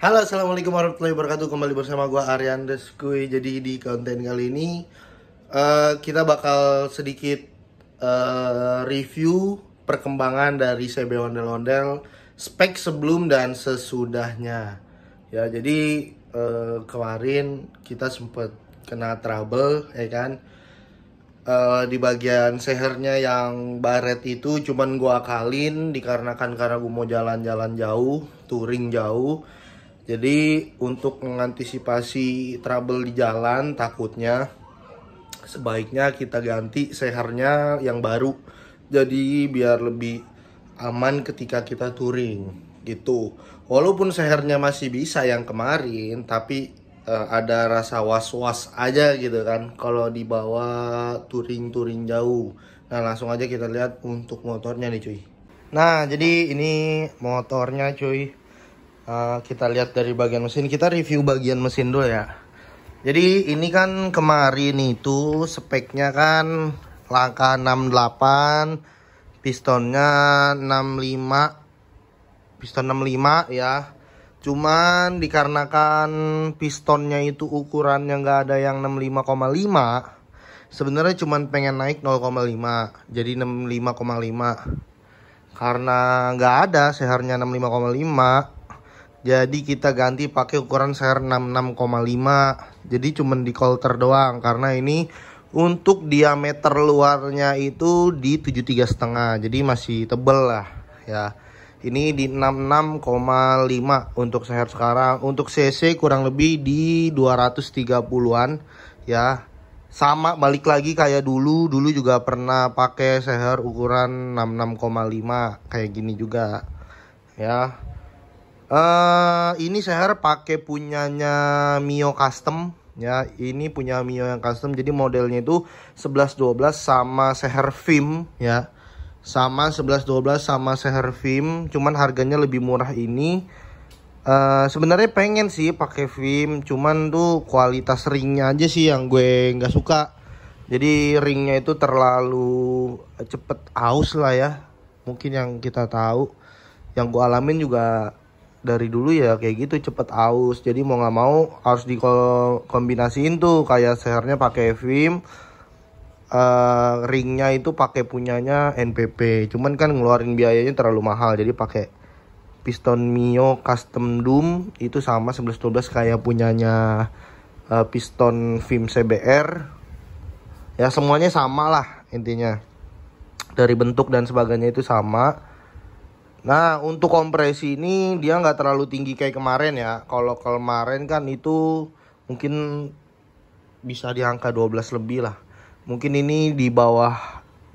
Halo, assalamualaikum warahmatullahi wabarakatuh. Kembali bersama gue Aryan Deskuy. Jadi di konten kali ini kita bakal sedikit review perkembangan dari CB ondel-ondel, spek sebelum dan sesudahnya. Ya, jadi kemarin kita sempet kena trouble, ya kan? Di bagian sehernya yang baret itu cuman gua akalin dikarenakan karena gue mau jalan-jalan jauh, touring jauh. Jadi untuk mengantisipasi trouble di jalan, takutnya sebaiknya kita ganti sehernya yang baru. Jadi biar lebih aman ketika kita touring gitu. Walaupun sehernya masih bisa yang kemarin, tapi ada rasa was-was aja gitu kan kalau dibawa touring-touring jauh. Nah, langsung aja kita lihat untuk motornya nih cuy. Nah, jadi ini motornya cuy. Kita lihat dari bagian mesin. Kita review bagian mesin dulu ya. Jadi ini kan kemarin itu speknya kan langkah 68, pistonnya 65, piston 65 ya. Cuman dikarenakan pistonnya itu ukurannya nggak ada yang 65,5, sebenarnya cuman pengen naik 0,5 jadi 65,5. Karena nggak ada sehernya 65,5, jadi kita ganti pakai ukuran seher 66,5. Jadi cuman di coulter doang, karena ini untuk diameter luarnya itu di 73,5. Jadi masih tebel lah ya. Ini di 66,5 untuk seher sekarang. Untuk cc kurang lebih di 230-an ya. Sama balik lagi kayak dulu juga pernah pakai seher ukuran 66,5 kayak gini juga ya. Ini seher pakai punyanya Mio Custom ya. Ini punya Mio yang custom. Jadi modelnya itu 1112 sama seher film ya. Sama 1112 sama seher film, cuman harganya lebih murah ini. Sebenarnya pengen sih pakai film, cuman tuh kualitas ringnya aja sih yang gue nggak suka. Jadi ringnya itu terlalu cepet aus lah ya. Mungkin yang kita tahu, yang gue alamin juga dari dulu ya kayak gitu, cepet aus. Jadi mau nggak mau harus dikombinasiin tuh, kayak sehernya pakai film, ringnya itu pakai punyanya NPP. Cuman kan ngeluarin biayanya terlalu mahal, jadi pakai piston Mio Custom Doom itu sama 1112 kayak punyanya piston film CBR. Ya semuanya sama lah intinya, dari bentuk dan sebagainya itu sama. Nah, untuk kompresi ini dia nggak terlalu tinggi kayak kemarin ya. Kalau kemarin kan itu mungkin bisa di angka 12 lebih lah. Mungkin ini di bawah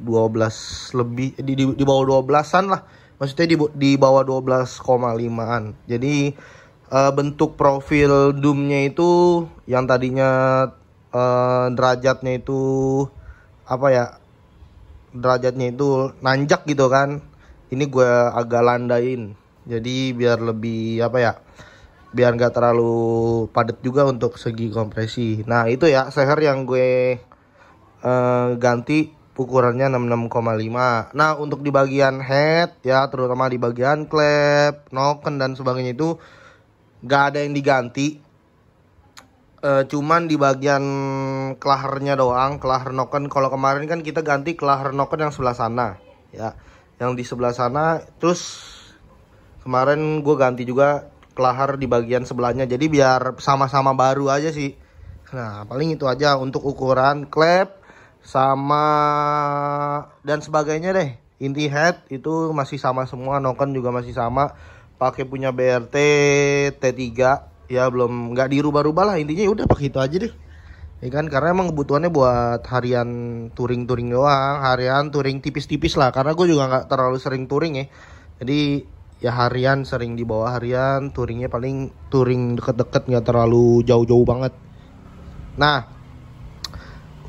12 lebih, di bawah 12-an lah. Maksudnya di bawah 12,5-an. Jadi bentuk profil doomnya itu yang tadinya derajatnya itu apa ya? Derajatnya itu nanjak gitu kan. Ini gue agak landain, jadi biar lebih apa ya, biar nggak terlalu padat juga untuk segi kompresi. Nah itu ya seher yang gue ganti ukurannya 66,5. Nah untuk di bagian head ya, terutama di bagian klep, noken dan sebagainya itu nggak ada yang diganti. Cuman di bagian klahernya doang, klaher noken. Kalau kemarin kan kita ganti klaher noken yang sebelah sana ya, yang di sebelah sana. Terus kemarin gue ganti juga klaher di bagian sebelahnya, jadi biar sama-sama baru aja sih. Nah paling itu aja untuk ukuran klep sama dan sebagainya deh. Inti head itu masih sama semua, noken juga masih sama, pakai punya BRT T3 ya, belum nggak dirubah-rubah lah. Intinya ya udah pakai itu aja deh ya kan, karena emang kebutuhannya buat harian touring-touring doang, harian touring tipis-tipis lah, karena gue juga nggak terlalu sering touring ya. Jadi ya harian sering dibawa harian, touringnya paling touring deket-deket, nggak terlalu jauh-jauh banget. Nah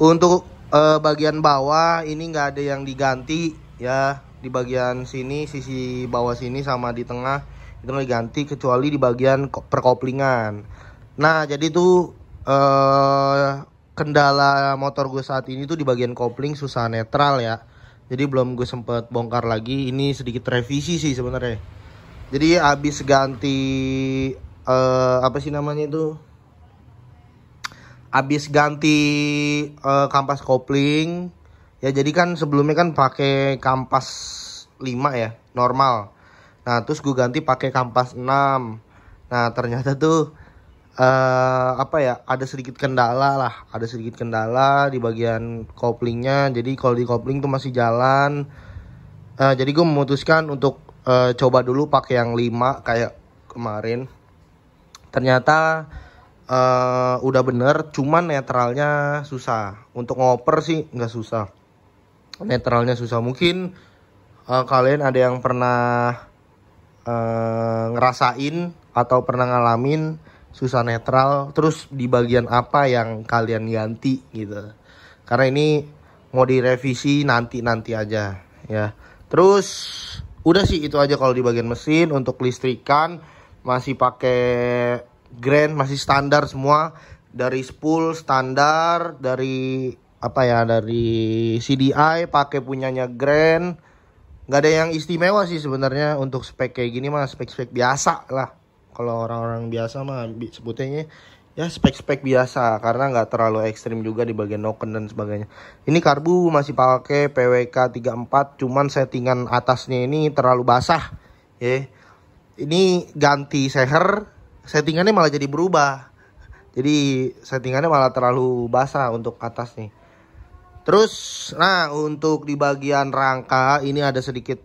untuk bagian bawah ini nggak ada yang diganti ya. Di bagian sini, sisi bawah sini sama di tengah itu nggak diganti, kecuali di bagian perkoplingan. Nah jadi tuh kendala motor gue saat ini tuh di bagian kopling susah netral ya. Jadi belum gue sempet bongkar lagi. Ini sedikit revisi sih sebenarnya. Jadi habis ganti apa sih namanya itu, habis ganti kampas kopling ya. Jadi kan sebelumnya kan pakai kampas 5 ya, normal. Nah terus gue ganti pakai kampas 6. Nah ternyata tuh apa ya, ada sedikit kendala di bagian koplingnya. Jadi kalau di kopling tuh masih jalan. Jadi gue memutuskan untuk coba dulu pakai yang 5 kayak kemarin. Ternyata udah bener, cuman netralnya susah. Untuk ngoper sih nggak susah, netralnya susah. Mungkin kalian ada yang pernah ngerasain atau pernah ngalamin susah netral, terus di bagian apa yang kalian ganti gitu. Karena ini mau direvisi nanti aja ya. Terus udah sih itu aja kalau di bagian mesin. Untuk listrikan masih pakai Grand, masih standar semua, dari spool standar, dari apa ya, dari CDI pakai punyanya Grand. Nggak ada yang istimewa sih sebenarnya untuk spek kayak gini mah, spek biasa lah. Kalau orang-orang biasa mah sebutnya ya spek biasa, karena nggak terlalu ekstrim juga di bagian noken dan sebagainya. Ini karbu masih pakai PWK 34, cuman settingan atasnya ini terlalu basah ya. Ini ganti seher, settingannya malah jadi berubah. Jadi settingannya malah terlalu basah untuk atas nih. Terus nah untuk di bagian rangka ini ada sedikit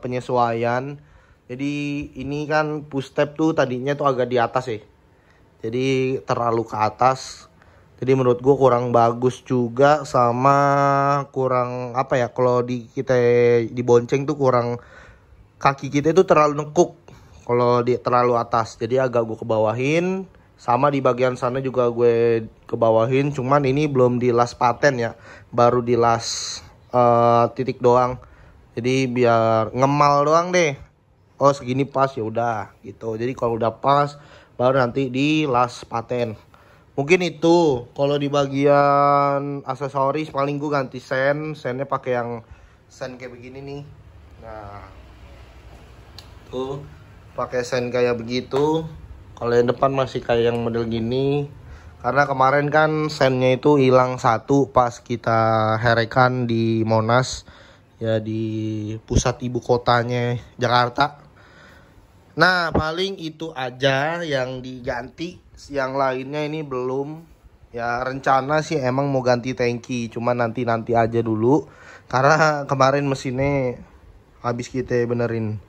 penyesuaian. Jadi ini kan push tab tuh tadinya tuh agak di atas ya. Jadi terlalu ke atas. Jadi menurut gue kurang bagus juga, sama kurang apa ya, kalau kita dibonceng tuh kurang, kaki kita itu terlalu nekuk kalau di terlalu atas. Jadi agak gue kebawahin. Sama di bagian sana juga gue kebawahin. Cuman ini belum di las paten ya, baru di las titik doang. Jadi biar ngemal doang deh. Oh segini pas ya udah gitu. Jadi kalau udah pas baru nanti di las paten. Mungkin itu. Kalau di bagian aksesoris paling gue ganti sennya pakai yang sen kayak begini nih. Nah tuh pakai sen kayak begitu. Kalau yang depan masih kayak yang model gini. Karena kemarin kan sennya itu hilang satu pas kita herekan di Monas ya, di pusat ibu kotanya Jakarta. Nah paling itu aja yang diganti, yang lainnya ini belum. Ya rencana sih emang mau ganti tangki, cuman nanti aja dulu, karena kemarin mesinnya habis kita benerin.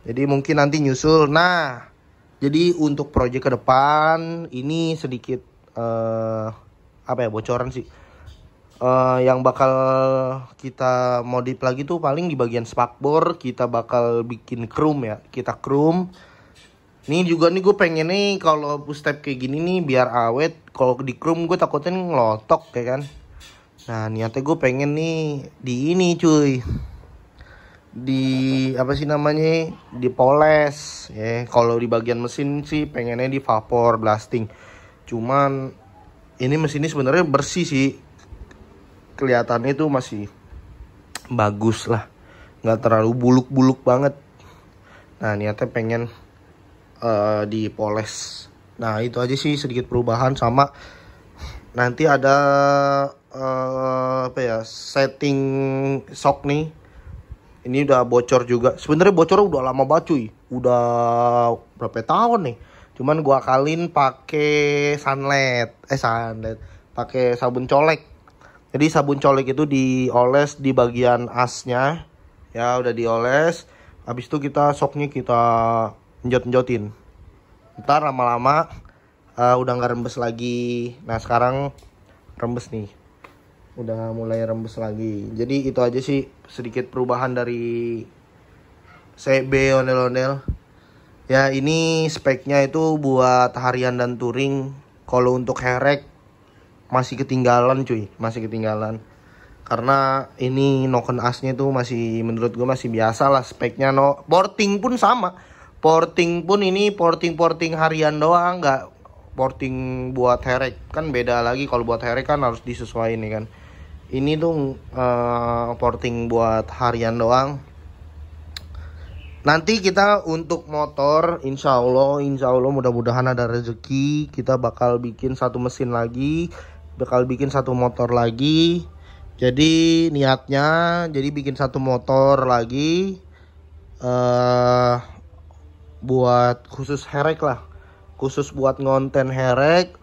Jadi mungkin nanti nyusul. Nah jadi untuk proyek ke depan ini sedikit apa ya, bocoran sih. Yang bakal kita modif lagi tuh paling di bagian spakbor kita bakal bikin chrome ya, kita chrome. Ini juga nih gue pengen nih kalau push tab kayak gini nih biar awet. Kalau di chrome gue takutnya ngelotok ya kan. Nah niatnya gue pengen nih di ini cuy, di apa sih namanya, dipoles ya. Kalau di bagian mesin sih pengennya di vapor blasting. Cuman ini mesin ini sebenarnya bersih sih, kelihatannya itu masih bagus lah, nggak terlalu buluk-buluk banget. Nah niatnya pengen dipoles. Nah itu aja sih sedikit perubahan. Sama nanti ada apa ya, setting shock nih. Ini udah bocor juga. Sebenarnya bocornya udah lama banget cuy, udah berapa tahun nih. Cuman gua akalin pakai sunlight, pakai sabun colek. Jadi sabun colek itu dioles di bagian asnya ya, udah dioles. Habis itu kita shocknya kita njot-njotin. Ntar lama-lama udah nggak rembes lagi. Nah sekarang rembes nih, udah mulai rembes lagi. Jadi itu aja sih sedikit perubahan dari CB ondel-ondel ya. Ini speknya itu buat harian dan touring. Kalau untuk herek masih ketinggalan cuy, masih ketinggalan. Karena ini noken asnya tuh masih, menurut gue masih biasa lah speknya. No, porting pun sama. Porting pun ini porting harian doang, nggak porting buat herek. Kan beda lagi, kalau buat herek kan harus disesuaikan nih kan. Ini tuh porting buat harian doang. Nanti kita untuk motor, insya Allah mudah-mudahan ada rezeki, kita bakal bikin satu mesin lagi, bakal bikin satu motor lagi. Jadi niatnya, jadi bikin satu motor lagi, buat khusus herek lah, khusus buat ngonten herek.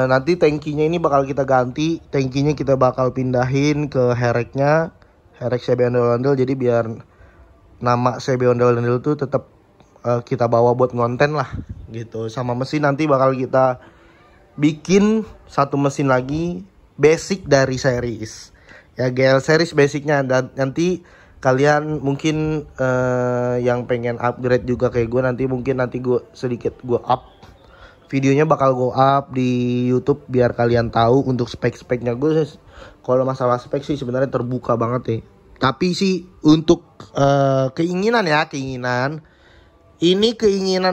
Nanti tangkinya ini bakal kita ganti, tangkinya kita bakal pindahin ke hereknya, herek CB ondel-ondel, jadi biar nama CB ondel-ondel itu tetap kita bawa buat ngonten lah gitu. Sama mesin nanti bakal kita bikin satu mesin lagi basic dari series ya, GL series basicnya. Dan nanti kalian mungkin yang pengen upgrade juga kayak gue, nanti gue sedikit gue up videonya, bakal gue up di YouTube biar kalian tahu untuk spek-speknya. Gue kalau masalah spek sih sebenarnya terbuka banget ya. Tapi sih untuk keinginan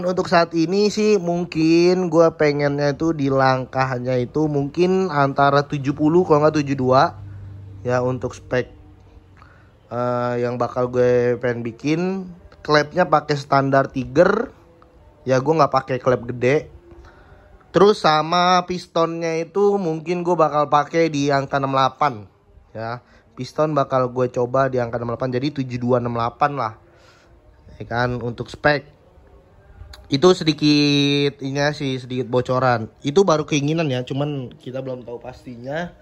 untuk saat ini sih mungkin gue pengennya itu di langkahnya itu mungkin antara 70 kalau nggak 72 ya untuk spek yang bakal gue pengen bikin. Klepnya pakai standar Tiger ya, gue nggak pakai klep gede. Terus sama pistonnya itu mungkin gue bakal pakai di angka 68 ya. Piston bakal gue coba di angka 68, jadi 7268 lah ya kan. Untuk spek itu sedikit sedikit bocoran, itu baru keinginan ya, cuman kita belum tahu pastinya.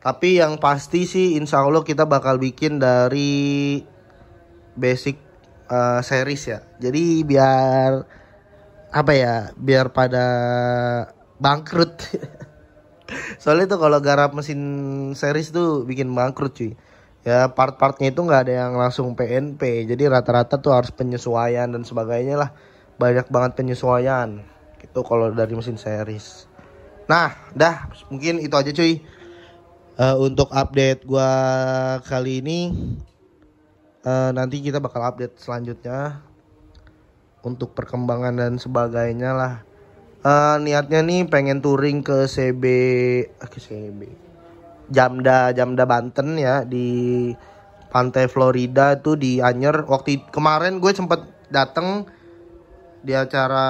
Tapi yang pasti sih insya Allah kita bakal bikin dari basic series ya. Jadi biar biar pada bangkrut. Soalnya tuh kalau garap mesin series tuh bikin bangkrut cuy. Ya part-partnya itu nggak ada yang langsung PNP. Jadi rata-rata tuh harus penyesuaian dan sebagainya lah. Banyak banget penyesuaian gitu kalau dari mesin series. Nah, dah mungkin itu aja cuy. Untuk update gua kali ini. Nanti kita bakal update selanjutnya untuk perkembangan dan sebagainya lah. Niatnya nih pengen touring ke CB Jamda Banten ya, di pantai Florida tuh di Anyer. Waktu kemarin gue sempet dateng di acara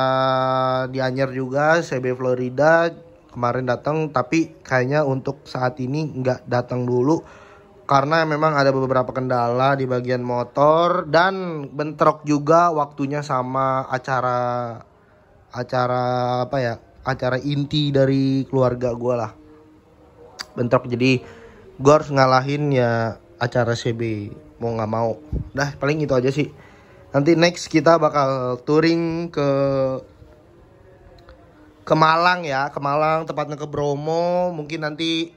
di Anyer juga, CB Florida kemarin datang, tapi kayaknya untuk saat ini nggak datang dulu karena memang ada beberapa kendala di bagian motor dan bentrok juga waktunya sama acara acara inti dari keluarga gue lah, bentrok. Jadi gue harus ngalahin ya acara CB mau nggak mau. Dah paling itu aja sih. Nanti next kita bakal touring ke Malang ya, ke Malang tepatnya ke Bromo. Mungkin nanti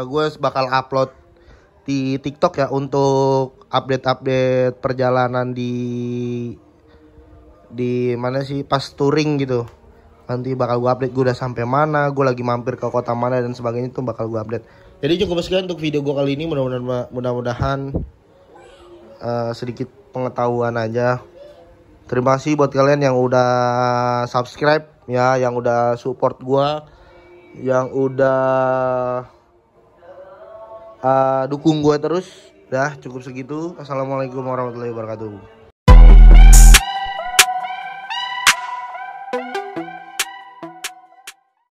gue bakal upload di TikTok ya untuk update perjalanan di mana sih pas touring gitu. Nanti bakal gue update gue udah sampai mana, gue lagi mampir ke kota mana dan sebagainya, itu bakal gue update. Jadi cukup sekian untuk video gue kali ini. Mudah-mudahan sedikit pengetahuan aja. Terima kasih buat kalian yang udah subscribe ya, yang udah support gue, yang udah dukung gue terus. Dah cukup segitu. Assalamualaikum warahmatullahi wabarakatuh.